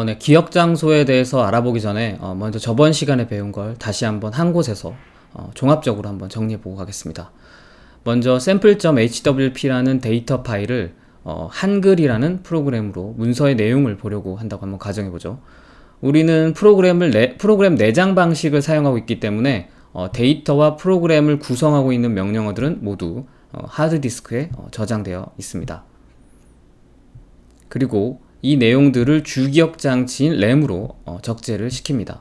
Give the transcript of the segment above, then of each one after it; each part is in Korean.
네, 기억 장소에 대해서 알아보기 전에 먼저 저번 시간에 배운 걸 다시 한번 한 곳에서 종합적으로 한번 정리해 보고 가겠습니다. 먼저 sample.hwp라는 데이터 파일을 한글이라는 프로그램으로 문서의 내용을 보려고 한다고 한번 가정해 보죠. 우리는 프로그램 내장 방식을 사용하고 있기 때문에 데이터와 프로그램을 구성하고 있는 명령어들은 모두 하드디스크에 저장되어 있습니다. 그리고 이 내용들을 주기억 장치인 램으로 적재를 시킵니다.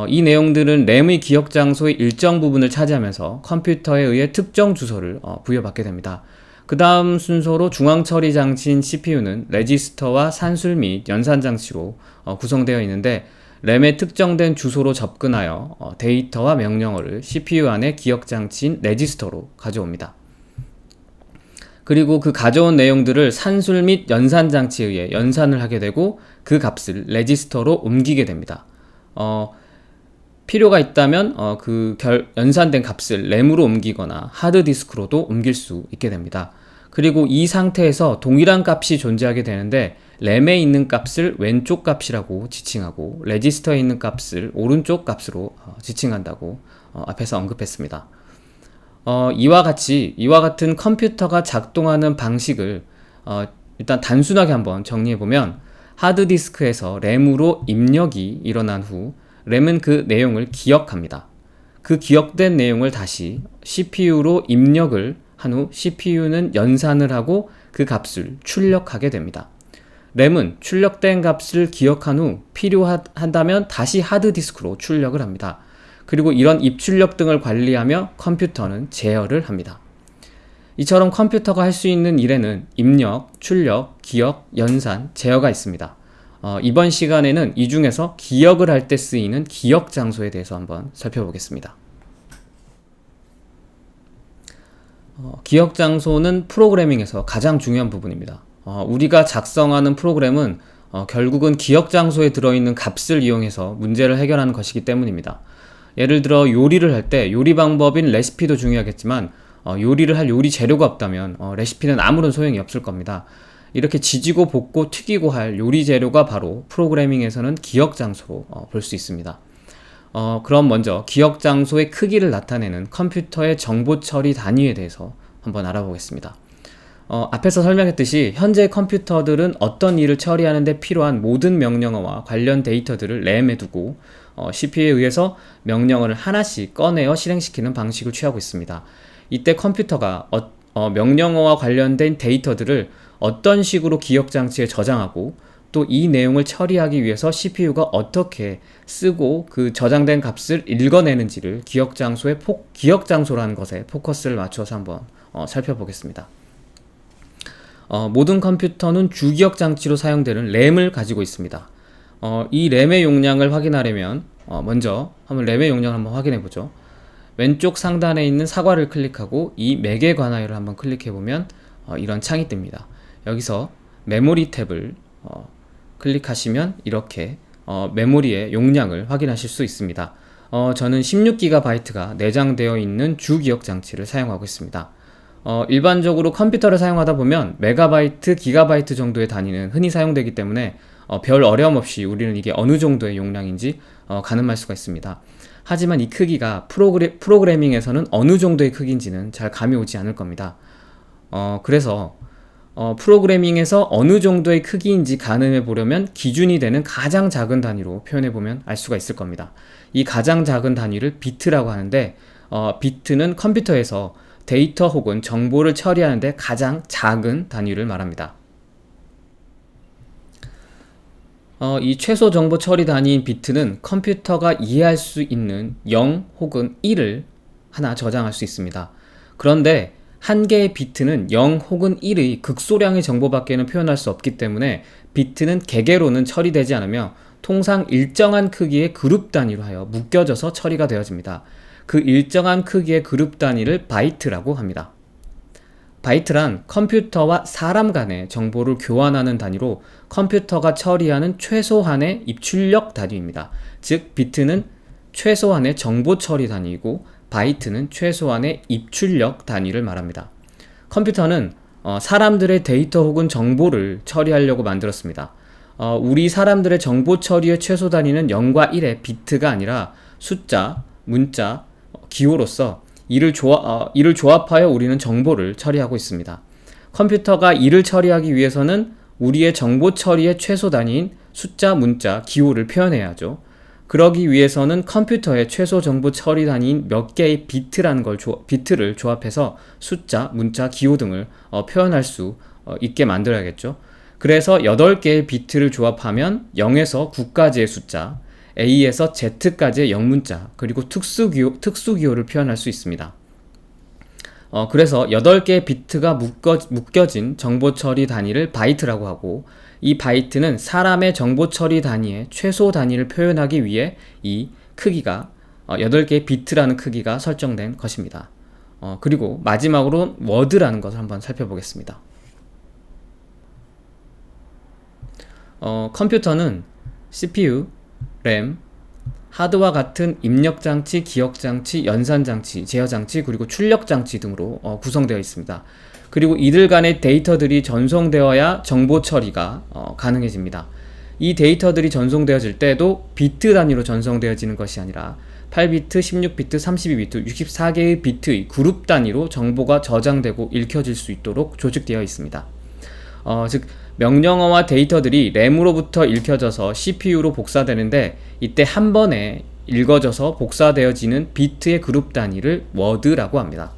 이 내용들은 램의 기억 장소의 일정 부분을 차지하면서 컴퓨터에 의해 특정 주소를 부여받게 됩니다. 그 다음 순서로 중앙 처리 장치인 CPU는 레지스터와 산술 및 연산 장치로 구성되어 있는데, 램에 특정된 주소로 접근하여 데이터와 명령어를 CPU 안의 기억 장치인 레지스터로 가져옵니다. 그리고 그 가져온 내용들을 산술 및 연산 장치에 의해 연산을 하게 되고 그 값을 레지스터로 옮기게 됩니다. 필요가 있다면 연산된 값을 램으로 옮기거나 하드디스크로도 옮길 수 있게 됩니다. 그리고 이 상태에서 동일한 값이 존재하게 되는데, 램에 있는 값을 왼쪽 값이라고 지칭하고 레지스터에 있는 값을 오른쪽 값으로 지칭한다고 앞에서 언급했습니다. 이와 같은 컴퓨터가 작동하는 방식을 일단 단순하게 한번 정리해보면, 하드디스크에서 램으로 입력이 일어난 후 램은 그 내용을 기억합니다. 그 기억된 내용을 다시 CPU로 입력을 한 후 CPU는 연산을 하고 그 값을 출력하게 됩니다. 램은 출력된 값을 기억한 후 필요하다면 다시 하드디스크로 출력을 합니다. 그리고 이런 입출력 등을 관리하며 컴퓨터는 제어를 합니다. 이처럼 컴퓨터가 할 수 있는 일에는 입력, 출력, 기억, 연산, 제어가 있습니다. 이번 시간에는 이 중에서 기억을 할 때 쓰이는 기억 장소에 대해서 한번 살펴보겠습니다. 기억 장소는 프로그래밍에서 가장 중요한 부분입니다. 우리가 작성하는 프로그램은 결국은 기억 장소에 들어있는 값을 이용해서 문제를 해결하는 것이기 때문입니다. 예를 들어 요리를 할 때 요리 방법인 레시피도 중요하겠지만 요리를 할 요리 재료가 없다면 레시피는 아무런 소용이 없을 겁니다. 이렇게 지지고 볶고 튀기고 할 요리 재료가 바로 프로그래밍에서는 기억 장소로 볼 수 있습니다. 그럼 먼저 기억 장소의 크기를 나타내는 컴퓨터의 정보 처리 단위에 대해서 한번 알아보겠습니다. 앞에서 설명했듯이 현재 컴퓨터들은 어떤 일을 처리하는 데 필요한 모든 명령어와 관련 데이터들을 램에 두고 CPU에 의해서 명령어를 하나씩 꺼내어 실행시키는 방식을 취하고 있습니다. 이때 컴퓨터가 명령어와 관련된 데이터들을 어떤 식으로 기억 장치에 저장하고 또 이 내용을 처리하기 위해서 CPU가 어떻게 쓰고 그 저장된 값을 읽어내는지를 기억 장소라는 것에 포커스를 맞춰서 한번 살펴보겠습니다. 모든 컴퓨터는 주기억 장치로 사용되는 램을 가지고 있습니다. 이 램의 용량을 확인하려면 먼저 한번 램의 용량을 한번 확인해 보죠. 왼쪽 상단에 있는 사과를 클릭하고 이 맥에 관하여를 한번 클릭해 보면 이런 창이 뜹니다. 여기서 메모리 탭을 클릭하시면 이렇게 메모리의 용량을 확인하실 수 있습니다. 저는 16GB가 내장되어 있는 주기억 장치를 사용하고 있습니다. 일반적으로 컴퓨터를 사용하다 보면 메가바이트, 기가바이트 정도의 단위는 흔히 사용되기 때문에 별 어려움 없이 우리는 이게 어느 정도의 용량인지 가늠할 수가 있습니다. 하지만 이 크기가 프로그래밍에서는 어느 정도의 크기인지는 잘 감이 오지 않을 겁니다. 그래서 프로그래밍에서 어느 정도의 크기인지 가늠해 보려면 기준이 되는 가장 작은 단위로 표현해 보면 알 수가 있을 겁니다. 이 가장 작은 단위를 비트라고 하는데, 비트는 컴퓨터에서 데이터 혹은 정보를 처리하는데 가장 작은 단위를 말합니다. 이 최소 정보 처리 단위인 비트는 컴퓨터가 이해할 수 있는 0 혹은 1을 하나 저장할 수 있습니다. 그런데 한 개의 비트는 0 혹은 1의 극소량의 정보밖에는 표현할 수 없기 때문에 비트는 개개로는 처리되지 않으며 통상 일정한 크기의 그룹 단위로 하여 묶여져서 처리가 되어집니다. 그 일정한 크기의 그룹 단위를 바이트라고 합니다. 바이트란 컴퓨터와 사람 간의 정보를 교환하는 단위로 컴퓨터가 처리하는 최소한의 입출력 단위입니다. 즉 비트는 최소한의 정보 처리 단위이고 바이트는 최소한의 입출력 단위를 말합니다. 컴퓨터는 사람들의 데이터 혹은 정보를 처리하려고 만들었습니다. 우리 사람들의 정보 처리의 최소 단위는 0과 1의 비트가 아니라 숫자, 문자, 기호로서 이를 조합하여 우리는 정보를 처리하고 있습니다. 컴퓨터가 이를 처리하기 위해서는 우리의 정보 처리의 최소 단위인 숫자, 문자, 기호를 표현해야 하죠. 그러기 위해서는 컴퓨터의 최소 정보 처리 단위인 몇 개의 비트를 조합해서 숫자, 문자, 기호 등을 표현할 수 있게 만들어야겠죠. 그래서 8개의 비트를 조합하면 0에서 9까지의 숫자, A에서 Z까지의 영문자, 그리고 특수기호를 표현할 수 있습니다. 그래서 8개의 비트가 묶여진 정보 처리 단위를 바이트라고 하고, 이 바이트는 사람의 정보 처리 단위의 최소 단위를 표현하기 위해 이 크기가 8개의 비트라는 크기가 설정된 것입니다. 그리고 마지막으로 워드라는 것을 한번 살펴보겠습니다. 컴퓨터는 CPU, 램, 하드와 같은 입력장치, 기억장치, 연산장치, 제어장치, 그리고 출력장치 등으로 구성되어 있습니다. 그리고 이들 간의 데이터들이 전송되어야 정보 처리가 가능해집니다. 이 데이터들이 전송되어질 때도 비트 단위로 전송되어지는 것이 아니라 8비트, 16비트, 32비트, 64개의 비트의 그룹 단위로 정보가 저장되고 읽혀질 수 있도록 조직되어 있습니다. 즉 명령어와 데이터들이 램으로부터 읽혀져서 CPU로 복사되는데, 이때 한 번에 읽어져서 복사되어지는 비트의 그룹 단위를 워드라고 합니다.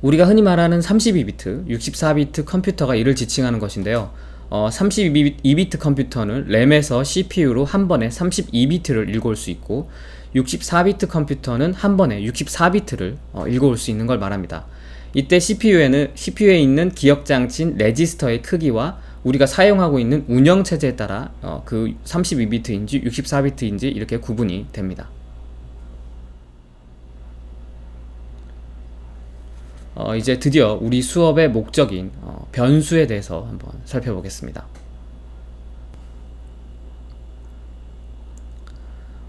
우리가 흔히 말하는 32비트, 64비트 컴퓨터가 이를 지칭하는 것인데요. 32비트 컴퓨터는 램에서 CPU로 한 번에 32비트를 읽어올 수 있고, 64비트 컴퓨터는 한 번에 64비트를 읽어올 수 있는 걸 말합니다. 이때 CPU에 있는 기억장치인 레지스터의 크기와 우리가 사용하고 있는 운영체제에 따라 그 32비트인지 64비트인지 이렇게 구분이 됩니다. 이제 드디어 우리 수업의 목적인 변수에 대해서 한번 살펴보겠습니다.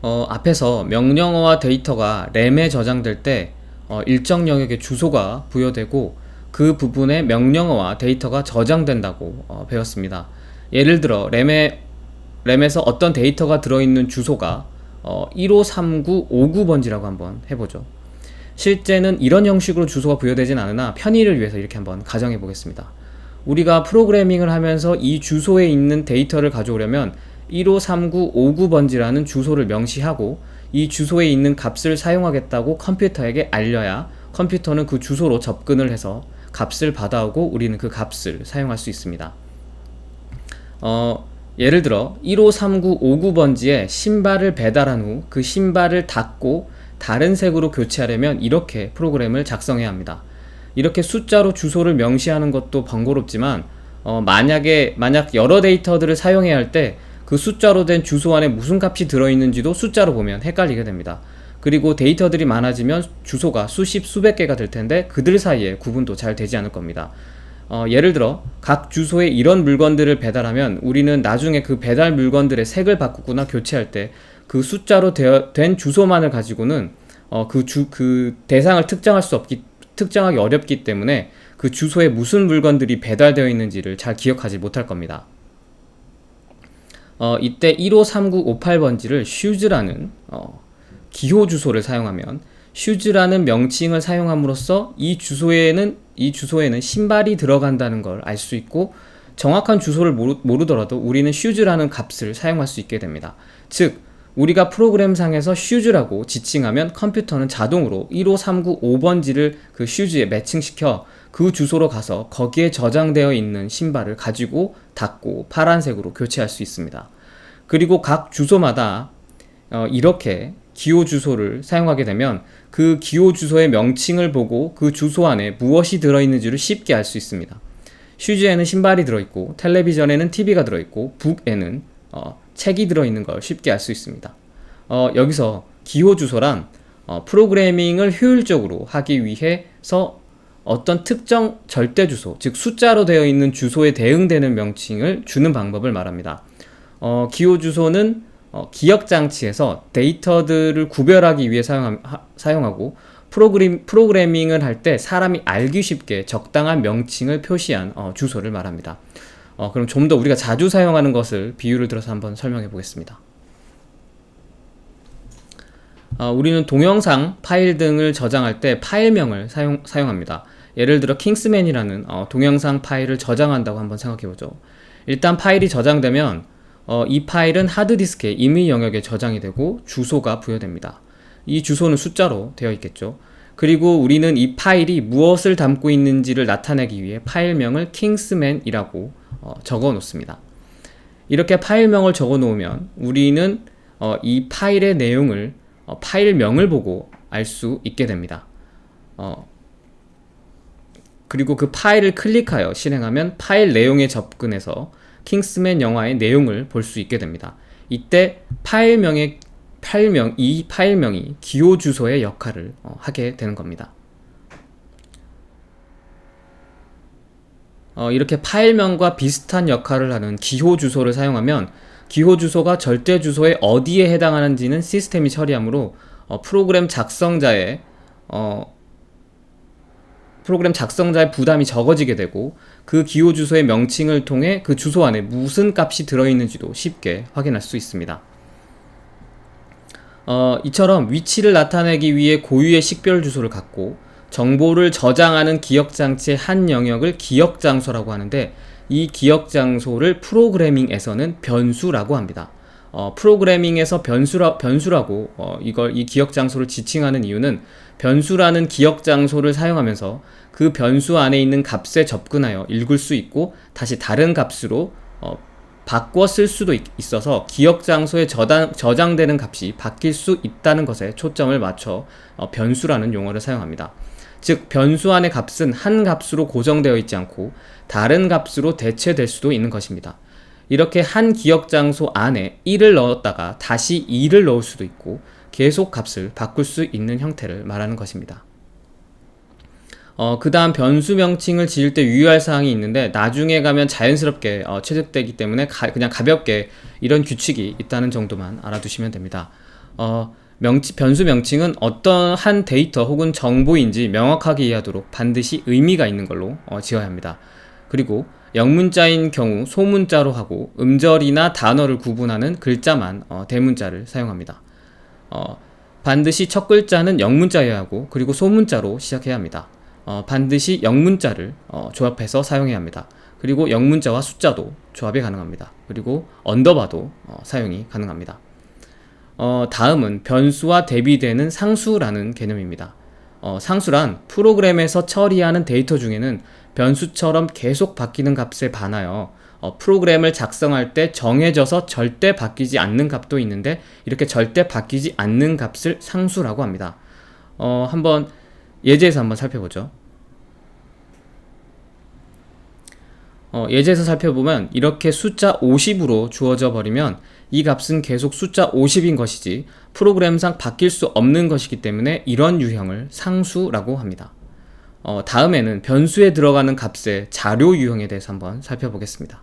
앞에서 명령어와 데이터가 램에 저장될 때 일정 영역의 주소가 부여되고 그 부분에 명령어와 데이터가 저장된다고 배웠습니다. 예를 들어 램에서 어떤 데이터가 들어있는 주소가 153959번지라고 한번 해보죠. 실제는 이런 형식으로 주소가 부여되진 않으나 편의를 위해서 이렇게 한번 가정해 보겠습니다. 우리가 프로그래밍을 하면서 이 주소에 있는 데이터를 가져오려면 153959번지라는 주소를 명시하고 이 주소에 있는 값을 사용하겠다고 컴퓨터에게 알려야 컴퓨터는 그 주소로 접근을 해서 값을 받아오고 우리는 그 값을 사용할 수 있습니다. 예를 들어 153959번지에 신발을 배달한 후 그 신발을 닫고 다른 색으로 교체하려면 이렇게 프로그램을 작성해야 합니다. 이렇게 숫자로 주소를 명시하는 것도 번거롭지만 만약 여러 데이터들을 사용해야 할 때 그 숫자로 된 주소 안에 무슨 값이 들어있는지도 숫자로 보면 헷갈리게 됩니다. 그리고 데이터들이 많아지면 주소가 수십 수백 개가 될 텐데 그들 사이에 구분도 잘 되지 않을 겁니다. 예를 들어 각 주소에 이런 물건들을 배달하면 우리는 나중에 그 배달 물건들의 색을 바꾸거나 교체할 때 그 숫자로 된 주소만을 가지고는 그 대상을 특정하기 어렵기 때문에 그 주소에 무슨 물건들이 배달되어 있는지를 잘 기억하지 못할 겁니다. 이때 153958번지를 슈즈라는 기호 주소를 사용하면 슈즈라는 명칭을 사용함으로써 이 주소에는 신발이 들어간다는 걸 알 수 있고, 정확한 주소를 모르더라도 우리는 슈즈라는 값을 사용할 수 있게 됩니다. 즉 우리가 프로그램상에서 슈즈라고 지칭하면 컴퓨터는 자동으로 15395번지를 그 슈즈에 매칭시켜 그 주소로 가서 거기에 저장되어 있는 신발을 가지고 닫고 파란색으로 교체할 수 있습니다. 그리고 각 주소마다 이렇게 기호 주소를 사용하게 되면 그 기호 주소의 명칭을 보고 그 주소 안에 무엇이 들어있는지를 쉽게 알 수 있습니다. 슈즈에는 신발이 들어있고, 텔레비전에는 TV가 들어있고, 북에는 책이 들어있는 걸 쉽게 알 수 있습니다. 여기서 기호 주소란 프로그래밍을 효율적으로 하기 위해서 어떤 특정 절대 주소, 즉 숫자로 되어 있는 주소에 대응되는 명칭을 주는 방법을 말합니다. 기호 주소는 기억 장치에서 데이터들을 구별하기 위해 사용하고, 프로그래밍을 할 때 사람이 알기 쉽게 적당한 명칭을 표시한 주소를 말합니다. 그럼 좀 더 우리가 자주 사용하는 것을 비유를 들어서 한번 설명해 보겠습니다. 우리는 동영상, 파일 등을 저장할 때 파일명을 사용합니다. 예를 들어 킹스맨이라는 동영상 파일을 저장한다고 한번 생각해보죠. 일단 파일이 저장되면 이 파일은 하드디스크의 임의 영역에 저장이 되고 주소가 부여됩니다. 이 주소는 숫자로 되어 있겠죠. 그리고 우리는 이 파일이 무엇을 담고 있는지를 나타내기 위해 파일명을 킹스맨이라고 적어 놓습니다. 이렇게 파일명을 적어 놓으면 우리는 이 파일의 내용을 파일명을 보고 알 수 있게 됩니다. 그리고 그 파일을 클릭하여 실행하면 파일 내용에 접근해서 킹스맨 영화의 내용을 볼 수 있게 됩니다. 이때 이 파일명이 기호 주소의 역할을 하게 되는 겁니다. 이렇게 파일명과 비슷한 역할을 하는 기호 주소를 사용하면 기호 주소가 절대 주소에 어디에 해당하는지는 시스템이 처리하므로 프로그램 작성자의 부담이 적어지게 되고 그 기호 주소의 명칭을 통해 그 주소 안에 무슨 값이 들어있는지도 쉽게 확인할 수 있습니다. 이처럼 위치를 나타내기 위해 고유의 식별 주소를 갖고 정보를 저장하는 기억장치의 한 영역을 기억장소라고 하는데 이 기억장소를 프로그래밍에서는 변수라고 합니다. 프로그래밍에서 변수라고 이 기억장소를 지칭하는 이유는 변수라는 기억장소를 사용하면서 그 변수 안에 있는 값에 접근하여 읽을 수 있고 다시 다른 값으로 바꿔 쓸 수도 있어서 기억장소에 저장되는 값이 바뀔 수 있다는 것에 초점을 맞춰 변수라는 용어를 사용합니다. 즉 변수 안의 값은 한 값으로 고정되어 있지 않고 다른 값으로 대체될 수도 있는 것입니다. 이렇게 한 기억장소 안에 1을 넣었다가 다시 2를 넣을 수도 있고 계속 값을 바꿀 수 있는 형태를 말하는 것입니다. 그 다음 변수 명칭을 지을 때 유의할 사항이 있는데 나중에 가면 자연스럽게 취득되기 때문에 그냥 가볍게 이런 규칙이 있다는 정도만 알아두시면 됩니다. 변수 명칭은 어떤 한 데이터 혹은 정보인지 명확하게 이해하도록 반드시 의미가 있는 걸로 지어야 합니다. 그리고 영문자인 경우 소문자로 하고 음절이나 단어를 구분하는 글자만 대문자를 사용합니다. 반드시 첫 글자는 영문자여야 하고 그리고 소문자로 시작해야 합니다. 반드시 영문자를 조합해서 사용해야 합니다. 그리고 영문자와 숫자도 조합이 가능합니다. 그리고 언더바도 사용이 가능합니다. 다음은 변수와 대비되는 상수라는 개념입니다. 상수란 프로그램에서 처리하는 데이터 중에는 변수처럼 계속 바뀌는 값에 반하여 프로그램을 작성할 때 정해져서 절대 바뀌지 않는 값도 있는데 이렇게 절대 바뀌지 않는 값을 상수라고 합니다. 한번 예제에서 한번 살펴보죠. 예제에서 살펴보면 이렇게 숫자 50으로 주어져 버리면 이 값은 계속 숫자 50인 것이지 프로그램상 바뀔 수 없는 것이기 때문에 이런 유형을 상수라고 합니다. 다음에는 변수에 들어가는 값의 자료 유형에 대해서 한번 살펴보겠습니다.